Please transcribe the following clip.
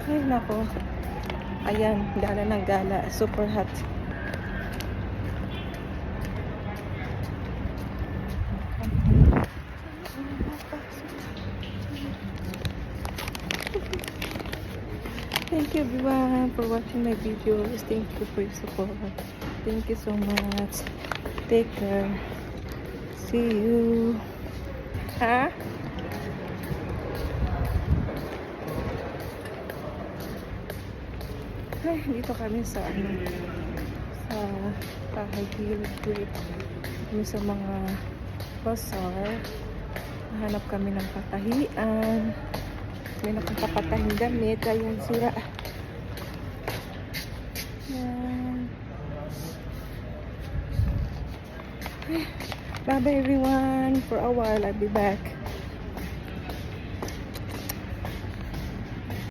Ay, nako. Ayan, gala ng gala. Super hot. Thank you everyone for watching my videos. Thank you for your support. Thank you so much. Take care. See you. Ha? Ay, dito kami sa sa Tahay Hill Street. Kami sa mga bazaar. Hanap kami ng patahian. May nakapatahing damit. Ayun sira. Yan. Bye bye everyone. For a while, I'll be back.